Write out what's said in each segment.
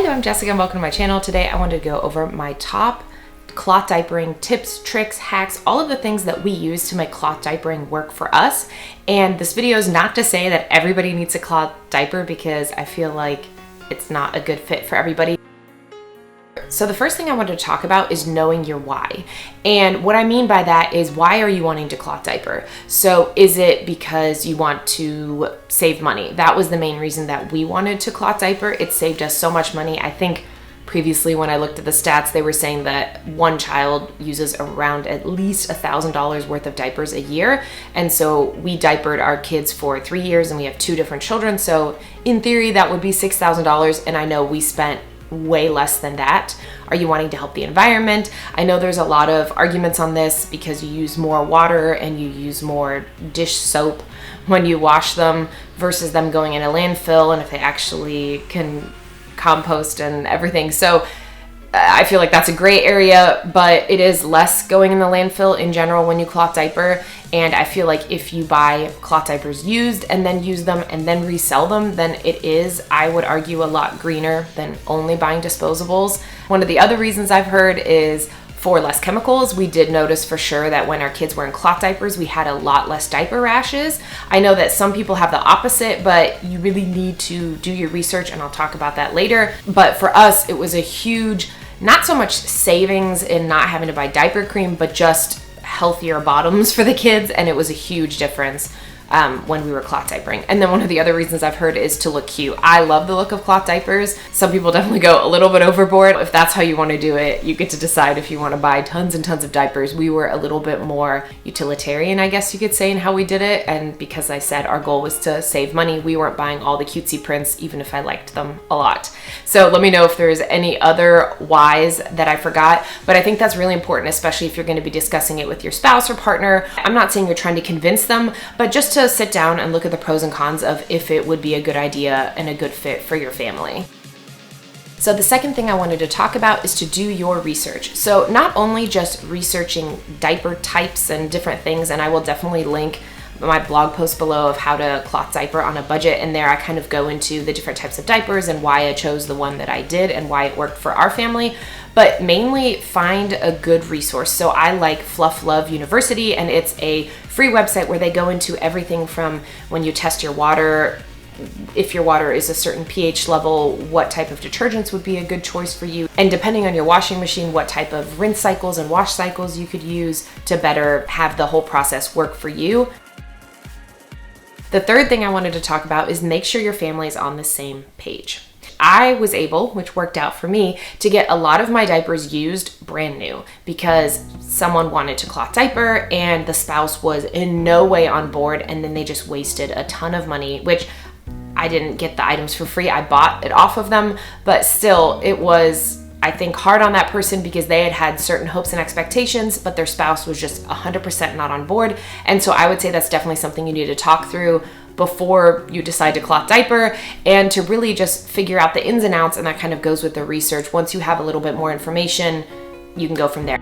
Hi there, I'm Jessica and welcome to my channel. Today I wanted to go over my top cloth diapering tips, tricks, hacks, all of the things that we use to make cloth diapering work for us. And this video is not to say that everybody needs a cloth diaper because I feel like it's not a good fit for everybody. So the first thing I wanted to talk about is knowing your why. And what I mean by that is, why are you wanting to cloth diaper? So is it because you want to save money? That was the main reason that we wanted to cloth diaper. It saved us so much money. I think previously when I looked at the stats, they were saying that one child uses around at least $1,000 worth of diapers a year. And so we diapered our kids for 3 years and we have 2 different children. So in theory, that would be $6,000. And I know we spent way less than that. Are you wanting to help the environment? I know there's a lot of arguments on this because you use more water and you use more dish soap when you wash them versus them going in a landfill, and if they actually can compost and everything. So I feel like that's a gray area, but it is less going in the landfill in general when you cloth diaper. And I feel like if you buy cloth diapers used and then use them and then resell them, then it is, I would argue, a lot greener than only buying disposables. One of the other reasons I've heard is for less chemicals. We did notice for sure that when our kids were in cloth diapers, we had a lot less diaper rashes. I know that some people have the opposite, but you really need to do your research, and I'll talk about that later. But for us, it was a huge, not so much savings in not having to buy diaper cream, but just healthier bottoms for the kids, and it was a huge difference when we were cloth diapering. And then one of the other reasons I've heard is to look cute. I love the look of cloth diapers. Some people definitely go a little bit overboard. If that's how you want to do it, you get to decide if you want to buy tons and tons of diapers. We were a little bit more utilitarian, I guess you could say, in how we did it. And because I said our goal was to save money, we weren't buying all the cutesy prints, even if I liked them a lot. So let me know if there's any other whys that I forgot. But I think that's really important, especially if you're going to be discussing it with your spouse or partner. I'm not saying you're trying to convince them, but just to sit down and look at the pros and cons of if it would be a good idea and a good fit for your family. So the second thing I wanted to talk about is to do your research. So not only just researching diaper types and different things, and I will definitely link my blog post below of how to cloth diaper on a budget, and there I kind of go into the different types of diapers and why I chose the one that I did and why it worked for our family. But mainly find a good resource. So I like Fluff Love University, and it's a free website where they go into everything from when you test your water, if your water is a certain pH level, what type of detergents would be a good choice for you, and depending on your washing machine, what type of rinse cycles and wash cycles you could use to better have the whole process work for you. The third thing I wanted to talk about is make sure your family is on the same page. I was able, which worked out for me, to get a lot of my diapers used brand new because someone wanted to cloth diaper and the spouse was in no way on board, and then they just wasted a ton of money, which I didn't get the items for free. I bought it off of them, but still it was, I think, hard on that person because they had had certain hopes and expectations, but their spouse was just 100% not on board. And so I would say that's definitely something you need to talk through before you decide to cloth diaper, and to really just figure out the ins and outs. And that kind of goes with the research. Once you have a little bit more information, you can go from there.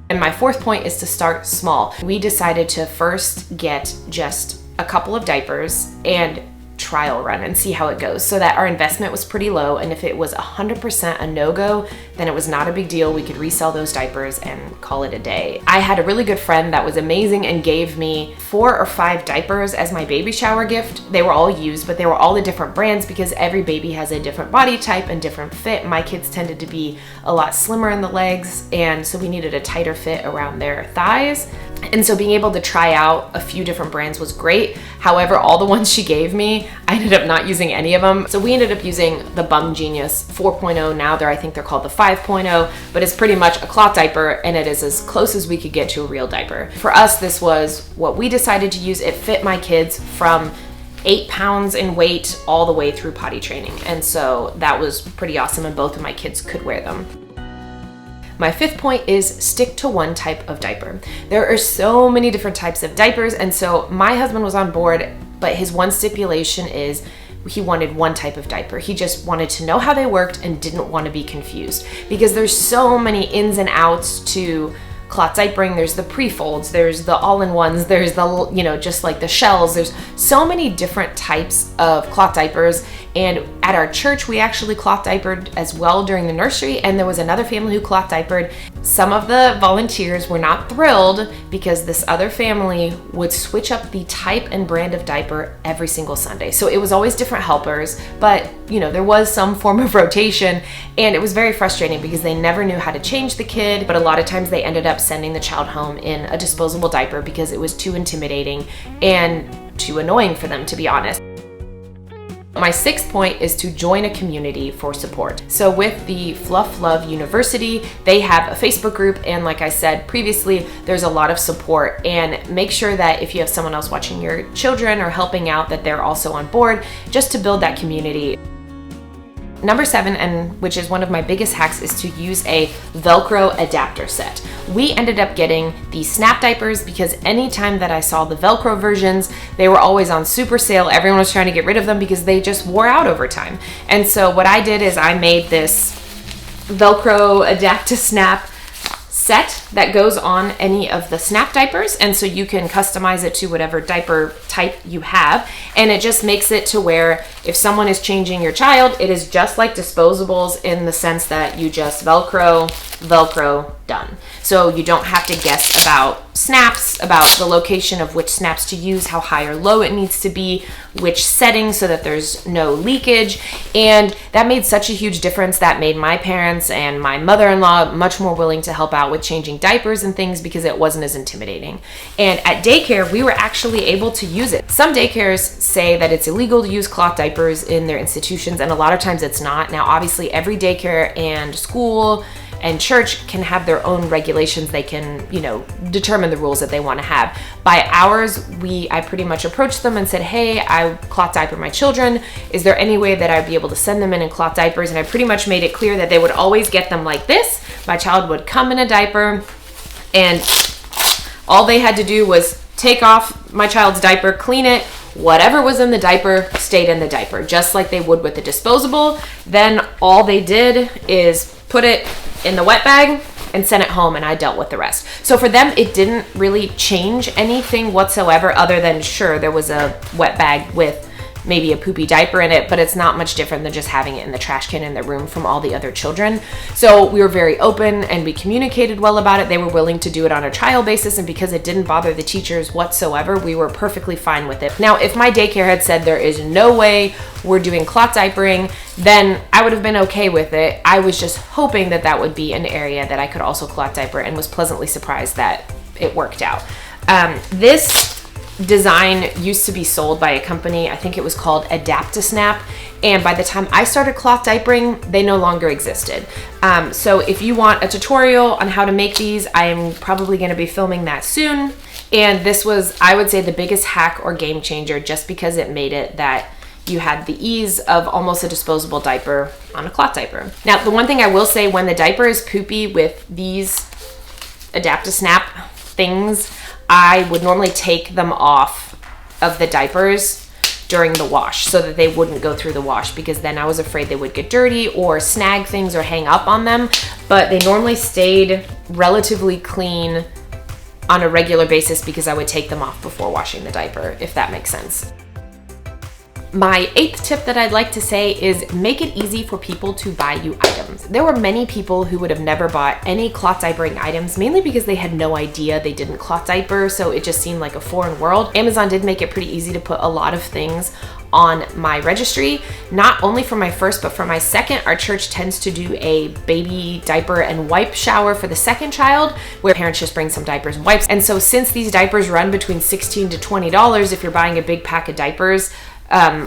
And my fourth point is to start small. We decided to first get just a couple of diapers and trial run and see how it goes, so that our investment was pretty low, and if it was 100% a no-go, then it was not a big deal. We could resell those diapers and call it a day. I had a really good friend that was amazing and gave me 4 or 5 diapers as my baby shower gift. They were all used, but they were all the different brands because every baby has a different body type and different fit. My kids tended to be a lot slimmer in the legs, and so we needed a tighter fit around their thighs. And so being able to try out a few different brands was great. However, all the ones she gave me, I ended up not using any of them. So we ended up using the Bum Genius 4.0. Now I think they're called the 5.0, but it's pretty much a cloth diaper, and it is as close as we could get to a real diaper. For us, this was what we decided to use. It fit my kids from 8 pounds in weight all the way through potty training. And so that was pretty awesome, and both of my kids could wear them. My fifth point is stick to one type of diaper. There are so many different types of diapers, and so my husband was on board, but his one stipulation is he wanted one type of diaper. He just wanted to know how they worked and didn't want to be confused, because there's so many ins and outs to Cloth Diapering, there's the pre-folds, there's the all-in-ones, there's the, just like the shells. There's so many different types of cloth diapers. And at our church, we actually cloth diapered as well during the nursery, and there was another family who cloth diapered. Some of the volunteers were not thrilled because this other family would switch up the type and brand of diaper every single Sunday. So it was always different helpers, but there was some form of rotation, and it was very frustrating because they never knew how to change the kid, but a lot of times they ended up sending the child home in a disposable diaper because it was too intimidating and too annoying for them, to be honest. My sixth point is to join a community for support. So with the Fluff Love University, they have a Facebook group, and like I said previously, there's a lot of support. And make sure that if you have someone else watching your children or helping out, that they're also on board, just to build that community. Number 7, and which is one of my biggest hacks, is to use a Velcro adapter set. We ended up getting the snap diapers because anytime that I saw the Velcro versions, they were always on super sale. Everyone was trying to get rid of them because they just wore out over time. And so what I did is I made this Velcro adapt to snap set that goes on any of the snap diapers, and so you can customize it to whatever diaper type you have, and it just makes it to where if someone is changing your child, it is just like disposables in the sense that you just Velcro, done. So you don't have to guess about snaps, about the location of which snaps to use, how high or low it needs to be, which setting so that there's no leakage. And that made such a huge difference. That made my parents and my mother-in-law much more willing to help out with changing diapers and things because it wasn't as intimidating. And at daycare, we were actually able to use it. Some daycares say that it's illegal to use cloth diapers in their institutions, and a lot of times it's not. Now, obviously, every daycare and school and church can have their own regulations. They can, determine the rules that they want to have. By ours, I pretty much approached them and said, hey, I cloth diaper my children. Is there any way that I'd be able to send them in cloth diapers? And I pretty much made it clear that they would always get them like this. My child would come in a diaper, and all they had to do was take off my child's diaper, clean it. Whatever was in the diaper stayed in the diaper, just like they would with the disposable. Then all they did is put it in the wet bag and sent it home, and I dealt with the rest. So for them, it didn't really change anything whatsoever, other than sure, there was a wet bag with maybe a poopy diaper in it, but it's not much different than just having it in the trash can in the room from all the other children. So we were very open and we communicated well about it. They were willing to do it on a trial basis, and because it didn't bother the teachers whatsoever, we were perfectly fine with it. Now, if my daycare had said there is no way we're doing cloth diapering, then I would have been okay with it. I was just hoping that that would be an area that I could also cloth diaper, and was pleasantly surprised that it worked out. This design used to be sold by a company, I think it was called Adapt-A-Snap, and by the time I started cloth diapering, they no longer existed. So if you want a tutorial on how to make these, I am probably going to be filming that soon. And this was, I would say, the biggest hack or game changer, just because it made it that you had the ease of almost a disposable diaper on a cloth diaper. Now, the one thing I will say, when the diaper is poopy with these Adapt-A-Snap things, I would normally take them off of the diapers during the wash so that they wouldn't go through the wash, because then I was afraid they would get dirty or snag things or hang up on them. But they normally stayed relatively clean on a regular basis because I would take them off before washing the diaper, if that makes sense. My 8th tip that I'd like to say is make it easy for people to buy you items. There were many people who would have never bought any cloth diapering items, mainly because they had no idea they didn't cloth diaper, so it just seemed like a foreign world. Amazon did make it pretty easy to put a lot of things on my registry, not only for my first, but for my second. Our church tends to do a baby diaper and wipe shower for the second child, where parents just bring some diapers and wipes. And so since these diapers run between $16 to $20, if you're buying a big pack of diapers,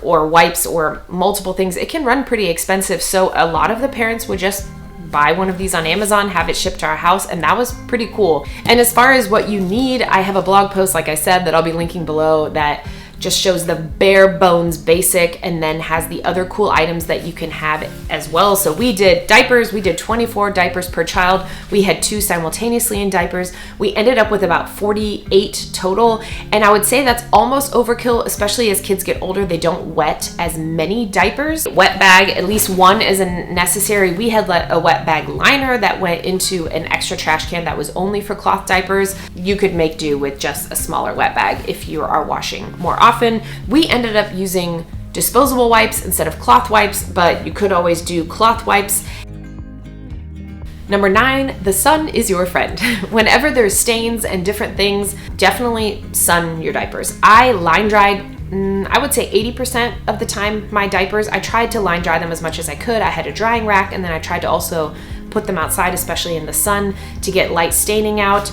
or wipes or multiple things, it can run pretty expensive. So a lot of the parents would just buy one of these on Amazon, have it shipped to our house, and that was pretty cool. And as far as what you need, I have a blog post, like I said, that I'll be linking below, that just shows the bare bones basic, and then has the other cool items that you can have as well. So we did diapers. We did 24 diapers per child. We had 2 simultaneously in diapers. We ended up with about 48 total. And I would say that's almost overkill, especially as kids get older. They don't wet as many diapers. Wet bag, at least one is necessary. We had a wet bag liner that went into an extra trash can that was only for cloth diapers. You could make do with just a smaller wet bag if you are washing more often. We ended up using disposable wipes instead of cloth wipes, but you could always do cloth wipes. Number 9, the sun is your friend. Whenever there's stains and different things, definitely sun your diapers. I line dried, I would say 80% of the time my diapers. I tried to line dry them as much as I could. I had a drying rack, and then I tried to also put them outside, especially in the sun, to get light staining out.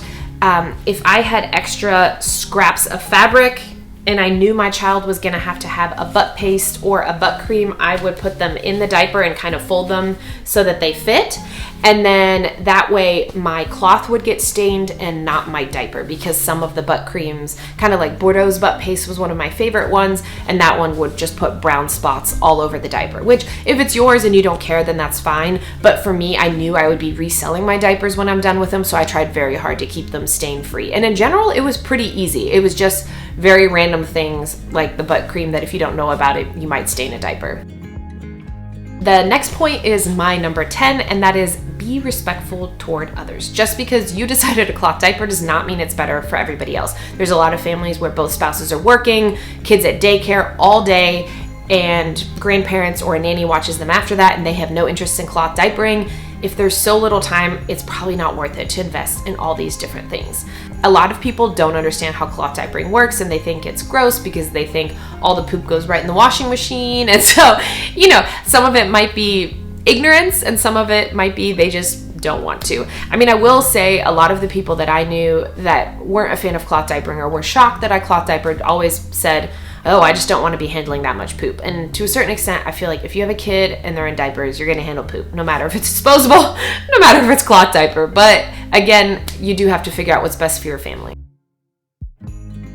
If I had extra scraps of fabric and I knew my child was gonna have to have a butt paste or a butt cream, I would put them in the diaper and kind of fold them so that they fit. And then that way my cloth would get stained and not my diaper, because some of the butt creams, kind of like Bordeaux's butt paste was one of my favorite ones, and that one would just put brown spots all over the diaper, which if it's yours and you don't care, then that's fine. But for me, I knew I would be reselling my diapers when I'm done with them, so I tried very hard to keep them stain free. And in general, it was pretty easy. It was just very random things like the butt cream that if you don't know about it, you might stain a diaper. The next point is my number 10, and that is be respectful toward others. Just because you decided a cloth diaper does not mean it's better for everybody else. There's a lot of families where both spouses are working, kids at daycare all day, and grandparents or a nanny watches them after that, and they have no interest in cloth diapering. If there's so little time, it's probably not worth it to invest in all these different things. A lot of people don't understand how cloth diapering works, and they think it's gross because they think all the poop goes right in the washing machine. And so, you know, some of it might be ignorance and some of it might be they just don't want to. I mean, I will say a lot of the people that I knew that weren't a fan of cloth diapering or were shocked that I cloth diapered always said, oh, I just don't want to be handling that much poop. And to a certain extent, I feel like if you have a kid and they're in diapers, you're going to handle poop, no matter if it's disposable, no matter if it's cloth diaper. But again, you do have to figure out what's best for your family.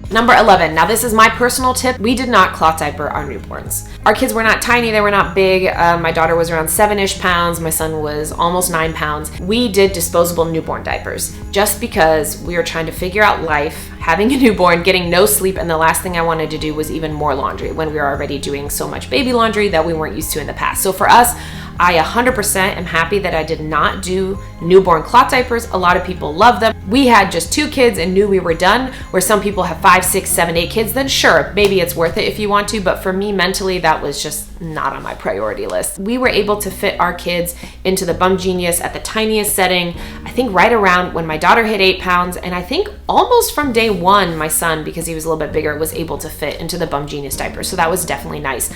Number 11. Now this is my personal tip. We did not cloth diaper our newborns. Our kids were not tiny, they were not big. My daughter was around 7-ish pounds. My son was almost 9 pounds. We did disposable newborn diapers just because we were trying to figure out life, having a newborn, getting no sleep, and the last thing I wanted to do was even more laundry when we were already doing so much baby laundry that we weren't used to in the past. So for us, I 100% am happy that I did not do newborn cloth diapers. A lot of people love them. We had just 2 kids and knew we were done, where some people have 5, 6, 7, 8 kids, then sure, maybe it's worth it if you want to, but for me mentally, that was just not on my priority list. We were able to fit our kids into the Bum Genius at the tiniest setting, I think right around when my daughter hit 8 pounds, and I think almost from day 1, my son, because he was a little bit bigger, was able to fit into the Bum Genius diaper, so that was definitely nice.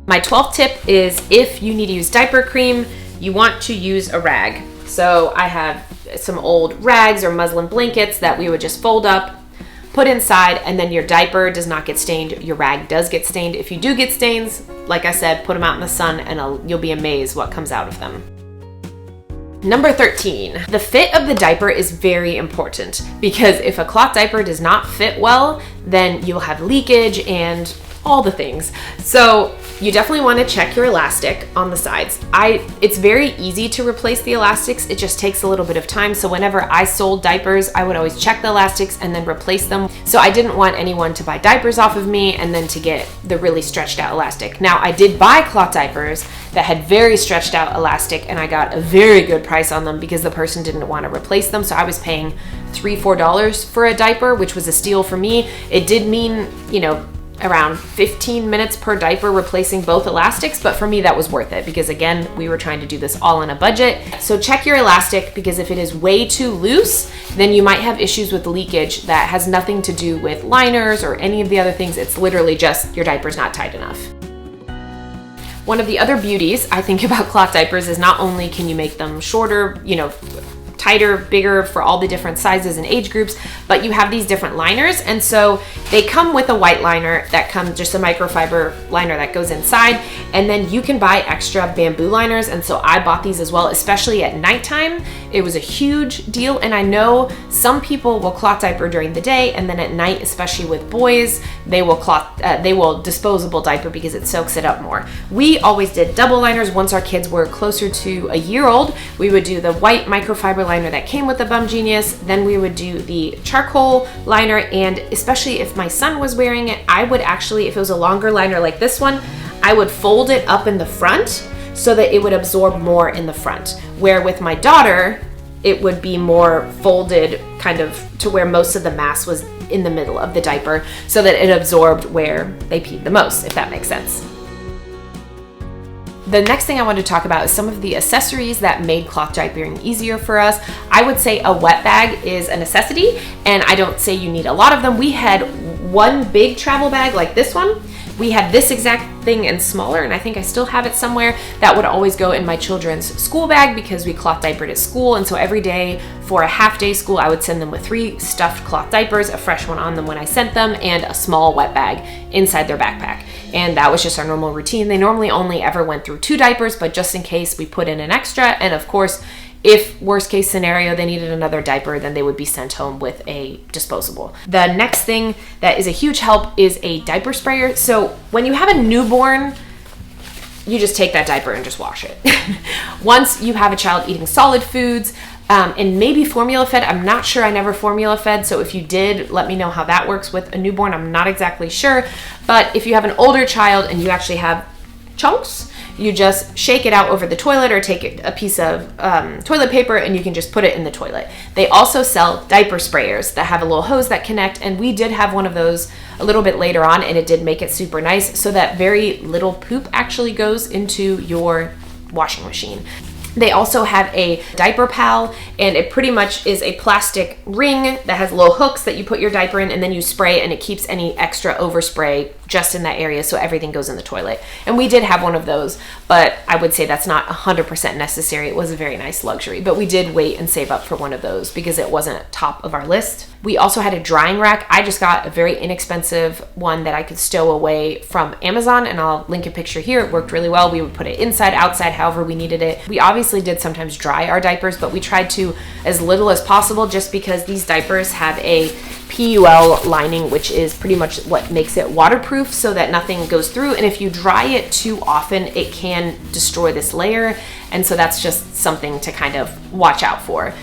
My 12th tip is if you need to use diaper cream, you want to use a rag. So I have some old rags or muslin blankets that we would just fold up, put inside, and then your diaper does not get stained. Your rag does get stained. If you do get stains, like I said, put them out in the sun and you'll be amazed what comes out of them. Number 13, the fit of the diaper is very important, because if a cloth diaper does not fit well, then you'll have leakage and all the things. So you definitely want to check your elastic on the sides. It's very easy to replace the elastics. It just takes a little bit of time. So whenever I sold diapers, I would always check the elastics and then replace them. So I didn't want anyone to buy diapers off of me and then to get the really stretched out elastic. Now I did buy cloth diapers that had very stretched out elastic, and I got a very good price on them because the person didn't want to replace them. So I was paying $3, $4 for a diaper, which was a steal for me. It did mean, you know, around 15 minutes per diaper replacing both elastics, but for me that was worth it because again, we were trying to do this all on a budget. So check your elastic, because if it is way too loose, then you might have issues with leakage that has nothing to do with liners or any of the other things. It's literally just your diaper's not tight enough. One of the other beauties I think about cloth diapers is not only can you make them shorter, you know, tighter, bigger for all the different sizes and age groups, but you have these different liners. And so they come with a white liner that comes just a microfiber liner that goes inside. And then you can buy extra bamboo liners. And so I bought these as well, especially at nighttime. It was a huge deal. And I know some people will cloth diaper during the day, and then at night, especially with boys, they will disposable diaper because it soaks it up more. We always did double liners. Once our kids were closer to a year old, we would do the white microfiber liner that came with the Bum Genius. Then we would do the charcoal liner, and especially if my son was wearing it, I would actually, if it was a longer liner like this one, I would fold it up in the front so that it would absorb more in the front. Where with my daughter, it would be more folded kind of to where most of the mass was in the middle of the diaper so that it absorbed where they peed the most, if that makes sense. The next thing I want to talk about is some of the accessories that made cloth diapering easier for us. I would say a wet bag is a necessity, and I don't say you need a lot of them. We had one big travel bag like this one. We had this exact thing and smaller, and I think I still have it somewhere, that would always go in my children's school bag because we cloth diapered at school. And so every day for a half day school, I would send them with 3 stuffed cloth diapers, a fresh one on them when I sent them, and a small wet bag inside their backpack. And that was just our normal routine. They normally only ever went through 2 diapers, but just in case, we put in an extra. And of course, if worst case scenario, they needed another diaper, then they would be sent home with a disposable. The next thing that is a huge help is a diaper sprayer. So when you have a newborn, you just take that diaper and just wash it. Once you have a child eating solid foods, and maybe formula fed, I'm not sure, I never formula fed. So if you did, let me know how that works with a newborn. I'm not exactly sure. But if you have an older child and you actually have chunks, you just shake it out over the toilet or take a piece of toilet paper and you can just put it in the toilet. They also sell diaper sprayers that have a little hose that connect, and we did have one of those a little bit later on, and it did make it super nice so that very little poop actually goes into your washing machine. They also have a diaper pal, and it pretty much is a plastic ring that has little hooks that you put your diaper in, and then you spray, and it keeps any extra overspray just in that area so everything goes in the toilet. And we did have one of those, but I would say that's not 100% necessary. It was a very nice luxury, but we did wait and save up for one of those because it wasn't top of our list. We also had a drying rack. I just got a very inexpensive one that I could stow away from Amazon, and I'll link a picture here. It worked really well. We would put it inside, outside, however we needed it. We obviously did sometimes dry our diapers, but we tried to as little as possible just because these diapers have a PUL lining, which is pretty much what makes it waterproof so that nothing goes through. And if you dry it too often, it can destroy this layer. And so that's just something to kind of watch out for.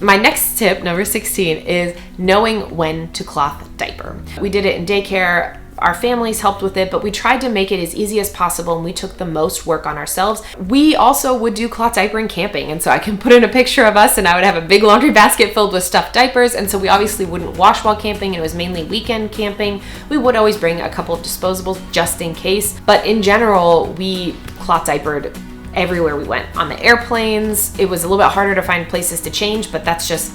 My next tip, number 16, is knowing when to cloth diaper. We did it in daycare. Our families helped with it, but we tried to make it as easy as possible, and we took the most work on ourselves. We also would do cloth diapering camping, and so I can put in a picture of us, and I would have a big laundry basket filled with stuffed diapers, and so we obviously wouldn't wash while camping. It was mainly weekend camping. We would always bring a couple of disposables just in case, but in general, we cloth diapered everywhere we went. On the airplanes, it was a little bit harder to find places to change, but that's just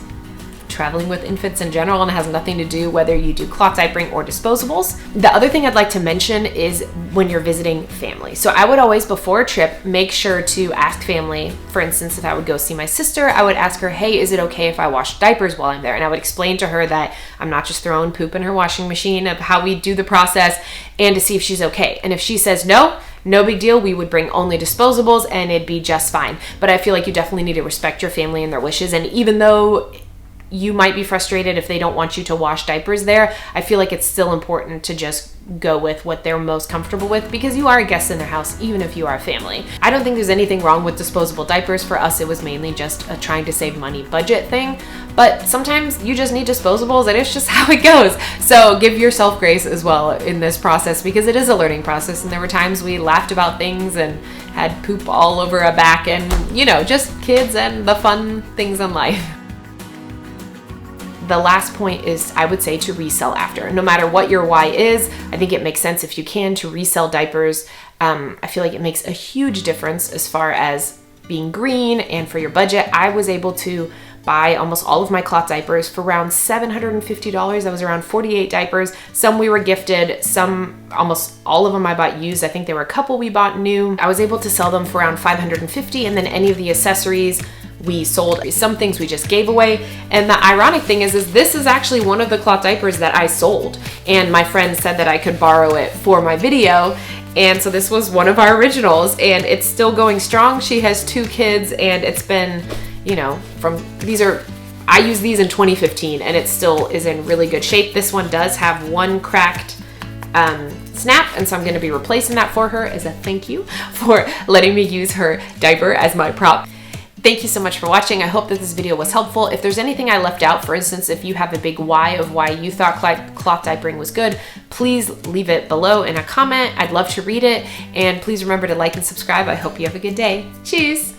traveling with infants in general, and it has nothing to do whether you do cloth diapering or disposables. The other thing I'd like to mention is when you're visiting family. So I would always, before a trip, make sure to ask family. For instance, if I would go see my sister, I would ask her, hey, is it okay if I wash diapers while I'm there? And I would explain to her that I'm not just throwing poop in her washing machine, of how we do the process, and to see if she's okay. And if she says no, no big deal, we would bring only disposables and it'd be just fine. But I feel like you definitely need to respect your family and their wishes. And even though you might be frustrated if they don't want you to wash diapers there, I feel like it's still important to just go with what they're most comfortable with, because you are a guest in their house, even if you are a family. I don't think there's anything wrong with disposable diapers. For us, it was mainly just a trying to save money budget thing. But sometimes you just need disposables, and it's just how it goes. So give yourself grace as well in this process, because it is a learning process. And there were times we laughed about things and had poop all over our back, and you know, just kids and the fun things in life. The last point is, I would say, to resell after. No matter what your why is, I think it makes sense if you can to resell diapers. I feel like it makes a huge difference as far as being green and for your budget. I was able to buy almost all of my cloth diapers for around $750. That was around 48 diapers. Some we were gifted, some, almost all of them I bought used. I think there were a couple we bought new. I was able to sell them for around $550, and then any of the accessories we sold. Some things we just gave away. And the ironic thing is this is actually one of the cloth diapers that I sold. And my friend said that I could borrow it for my video. And so this was one of our originals, and it's still going strong. She has 2 kids, and it's been, you know, I used these in 2015, and it still is in really good shape. This one does have one cracked snap, and so I'm going to be replacing that for her as a thank you for letting me use her diaper as my prop. Thank you so much for watching. I hope that this video was helpful. If there's anything I left out, for instance, if you have a big why of why you thought cloth diapering was good, please leave it below in a comment. I'd love to read it. And please remember to like and subscribe. I hope you have a good day. Cheers!